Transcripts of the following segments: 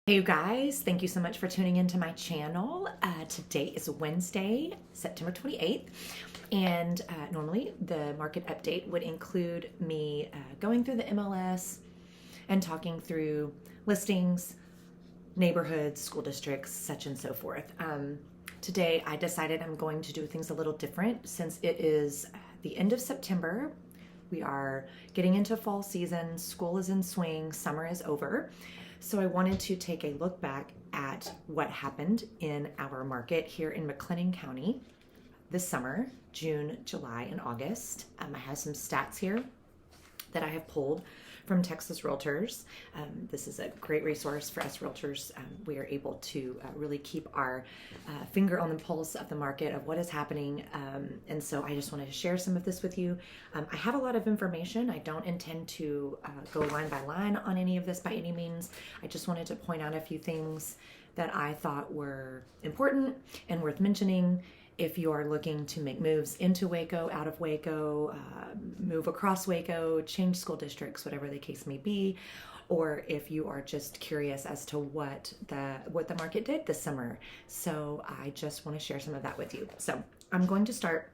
Hey you guys, thank you so much for tuning into my channel. Today is Wednesday, September 28th, and normally the market update would include me going through the MLS and talking through listings, neighborhoods, school districts, such and so forth. Today I decided I'm going to do things a little different since it is the end of September. We are getting into fall season, school is in swing, summer is over. So I wanted to take a look back at what happened in our market here in McLennan County this summer, June, July, and August. I have some stats here that I have pulled from Texas Realtors. This is a great resource for us realtors. We are able to really keep our finger on the pulse of the market, of what is happening. And so I just wanted to share some of this with you. I have a lot of information. I don't intend to go line by line on any of this by any means. I just wanted to point out a few things that I thought were important and worth mentioning. If you are looking to make moves into Waco, out of Waco, move across Waco, change school districts, whatever the case may be, or if you are just curious as to what the market did this summer. So I just want to share some of that with you. So I'm going to start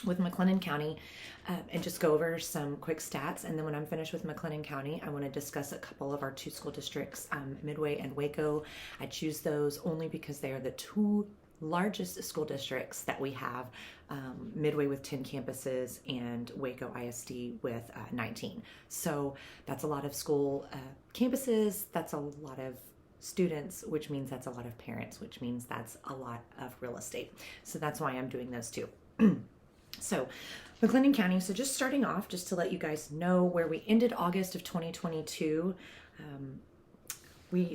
with McLennan County and just go over some quick stats. And then when I'm finished with McLennan County, I want to discuss a couple of our two school districts, Midway and Waco. I choose those only because they are the two largest school districts that we have, Midway with 10 campuses and Waco ISD with 19. So that's a lot of school campuses, that's a lot of students, which means that's a lot of parents, which means that's a lot of real estate. So that's why I'm doing those two. So McLennan County, so just starting off, just to let you guys know where we ended August of 2022,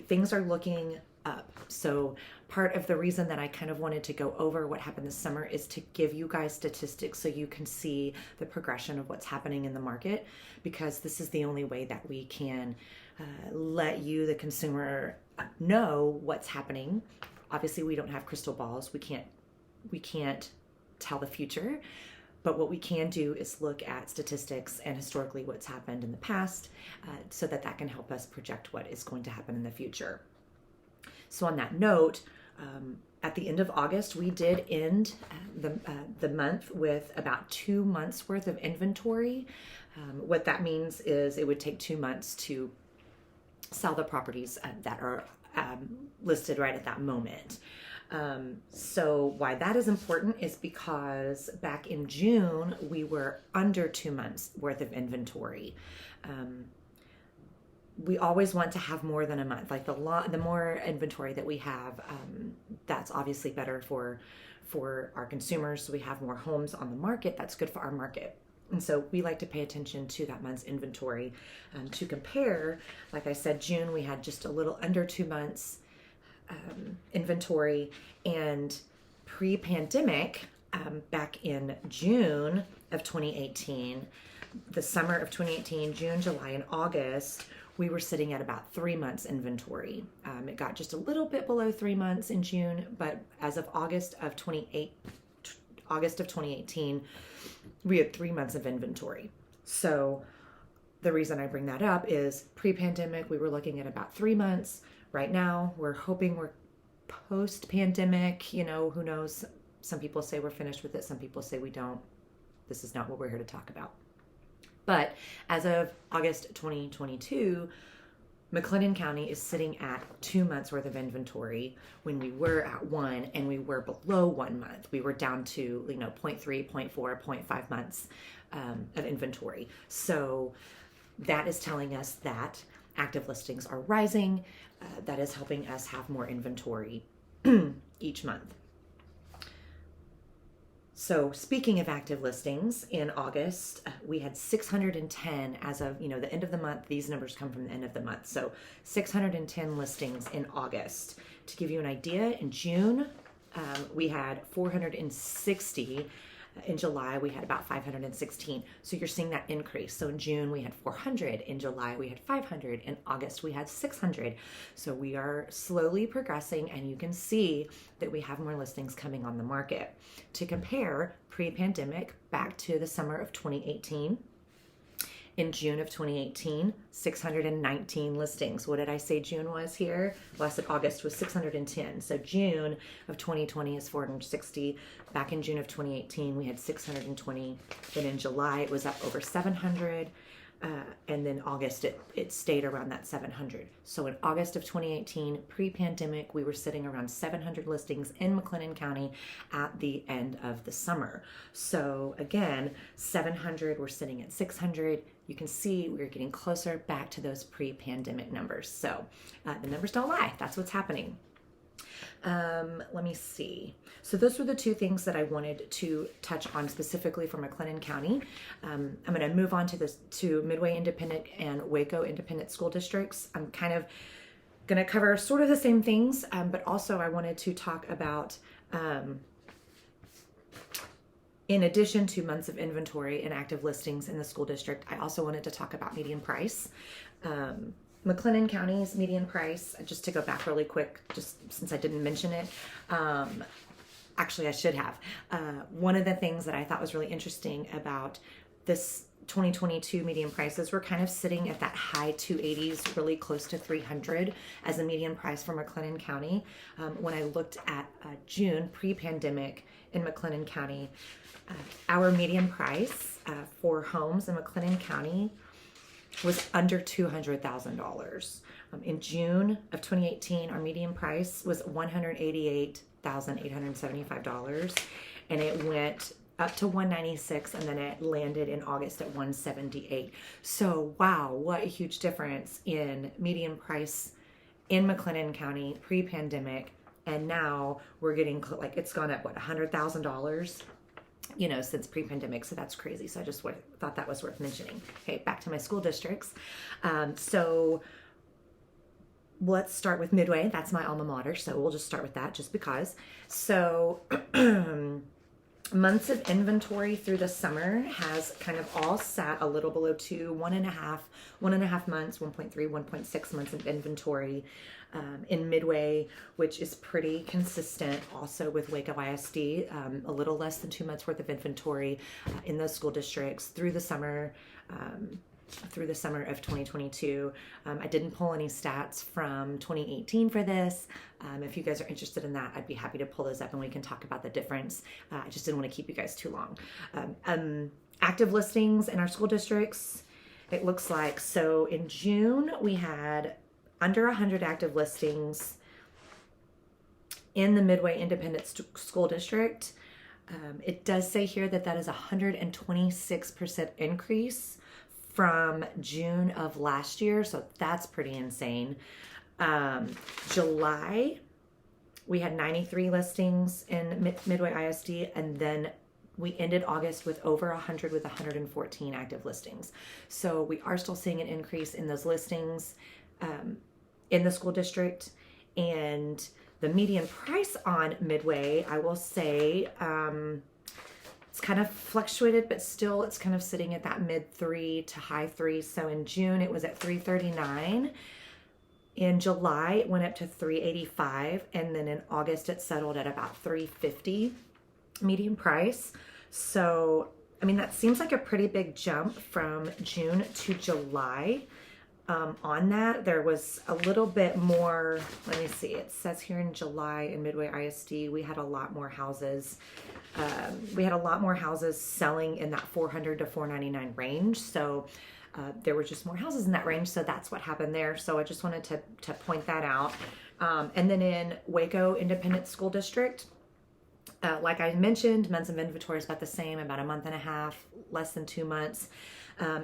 things are looking up. So part of the reason that I kind of wanted to go over what happened this summer is to give you guys statistics so you can see the progression of what's happening in the market, because this is the only way that we can let you, the consumer, know what's happening. Obviously, we don't have crystal balls. We can't tell the future, but what we can do is look at statistics and historically what's happened in the past, so that can help us project what is going to happen in the future. So on that note, at the end of August, we did end the month with about 2 months worth of inventory. What that means is it would take 2 months to sell the properties that are listed right at that moment. So why that is important is because back in June, we were under 2 months worth of inventory. We always want to have more than a month. Like the more inventory that we have, that's obviously better for our consumers. So we have more homes on the market. That's good for our market. And so we like to pay attention to that month's inventory to compare. Like I said, June, we had just a little under 2 months inventory, and pre-pandemic, back in June of 2018, the summer of 2018, June, July, and August, we were sitting at about 3 months inventory. It got just a little bit below 3 months in June, but as of August of 2018, we had 3 months of inventory. So the reason I bring that up is pre-pandemic, we were looking at about 3 months. Right now, we're hoping we're post-pandemic, who knows? Some people say we're finished with it. Some people say we don't. This is not what we're here to talk about. But as of August 2022, McLennan County is sitting at 2 months worth of inventory when we were at 1, and we were below 1 month. We were down to 0.3, 0.4, 0.5 months of inventory. So that is telling us that active listings are rising. That is helping us have more inventory each month. So speaking of active listings, in August, we had 610 as of, the end of the month. These numbers come from the end of the month. So 610 listings in August. To give you an idea, in June, we had 460. In July, we had about 516. So you're seeing that increase. So in June, we had 400. In July, we had 500. In August, we had 600. So we are slowly progressing, and you can see that we have more listings coming on the market. To compare pre-pandemic back to the summer of 2018, In June of 2018, 619 listings. What did I say June was here? Well, I said August was 610. So June of 2020 is 460. Back in June of 2018, we had 620. Then in July, it was up over 700. And then August, it stayed around that 700. So in August of 2018, pre-pandemic, we were sitting around 700 listings in McLennan County at the end of the summer. So again, 700, we're sitting at 600. You can see we're getting closer back to those pre-pandemic numbers. So the numbers don't lie. That's what's happening. Let me see. So those were the two things that I wanted to touch on specifically for McLennan County. I'm going to move on to Midway Independent and Waco Independent School Districts. I'm kind of going to cover sort of the same things, but also I wanted to talk about, in addition to months of inventory and active listings in the school district, I also wanted to talk about median price. McLennan County's median price, just to go back really quick, just since I didn't mention it, actually I should have. One of the things that I thought was really interesting about this 2022 median prices, we're kind of sitting at that high 280s, really close to 300 as a median price for McLennan County. When I looked at June pre-pandemic in McLennan County, our median price for homes in McLennan County was under $200,000. In June of 2018, our median price was $188,875, and it went up to $196, and then it landed in August at $178. So wow, what a huge difference in median price in McLennan County pre-pandemic, and now we're getting like it's gone up $100,000. Since pre-pandemic. So that's crazy. So I just thought that was worth mentioning. Okay, back to my school districts. So let's start with Midway. That's my alma mater. So we'll just start with that just because. So months of inventory through the summer has kind of all sat a little below 2, 1.5 months, 1.3, 1.6 months of inventory in Midway, which is pretty consistent also with Waco ISD, a little less than 2 months worth of inventory in those school districts through the summer of 2022. I didn't pull any stats from 2018 for this. If you guys are interested in that, I'd be happy to pull those up and we can talk about the difference. I just didn't want to keep you guys too long. Active listings in our school districts, it looks like. So in June, we had under 100 active listings in the Midway Independent School District. It does say here that is a 126% increase from June of last year, so that's pretty insane. July, we had 93 listings in Midway ISD, and then we ended August with over 100 with 114 active listings. So we are still seeing an increase in those listings in the school district. And the median price on Midway, I will say, it's kind of fluctuated, but still it's kind of sitting at that mid 3 to high 3. So in June, it was at 339. In July, it went up to 385. And then in August, it settled at about 350 median price. So, I mean, that seems like a pretty big jump from June to July. On that, there was a little bit more, let me see, it says here in July in Midway ISD, we had a lot more houses. Selling in that 400 to 499 range. So there were just more houses in that range. So that's what happened there. So I just wanted to point that out. And then in Waco Independent School District, like I mentioned, months of inventory is about the same, about a month and a half, less than 2 months.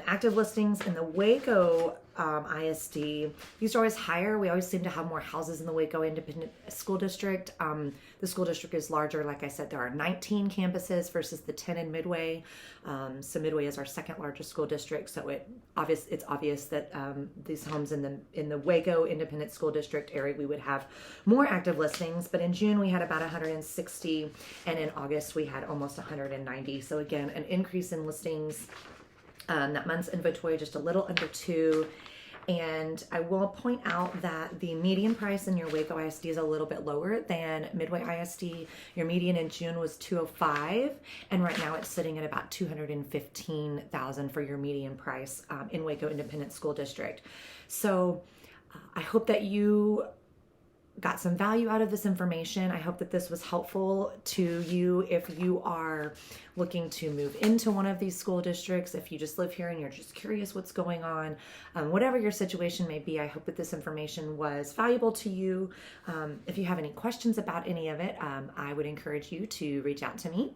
Active listings in the Waco ISD, these are always higher. We always seem to have more houses in the Waco Independent School District. The school district is larger. Like I said, there are 19 campuses versus the 10 in Midway. So Midway is our second largest school district. So it's obvious that these homes in the Waco Independent School District area, we would have more active listings. But in June, we had about 160. And in August, we had almost 190. So again, an increase in listings. That month's inventory just a little under 2. And I will point out that the median price in your Waco ISD is a little bit lower than Midway ISD. Your median in June was 205, and right now it's sitting at about 215,000 for your median price in Waco Independent School District. So I hope that you got some value out of this information. I hope that this was helpful to you if you are looking to move into one of these school districts, if you just live here and you're just curious what's going on, whatever your situation may be. I hope that this information was valuable to you. If you have any questions about any of it, I would encourage you to reach out to me.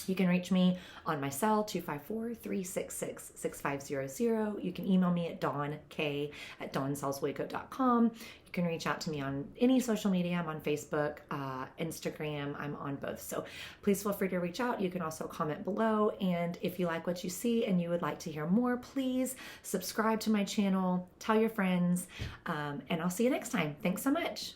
You can reach me on my cell, 254-366-6500. You can email me at dawnk@dawnsellswaco.com. You can reach out to me on any social media. I'm on Facebook, Instagram. I'm on both. So please feel free to reach out. You can also comment below. And if you like what you see and you would like to hear more, please subscribe to my channel, tell your friends, and I'll see you next time. Thanks so much.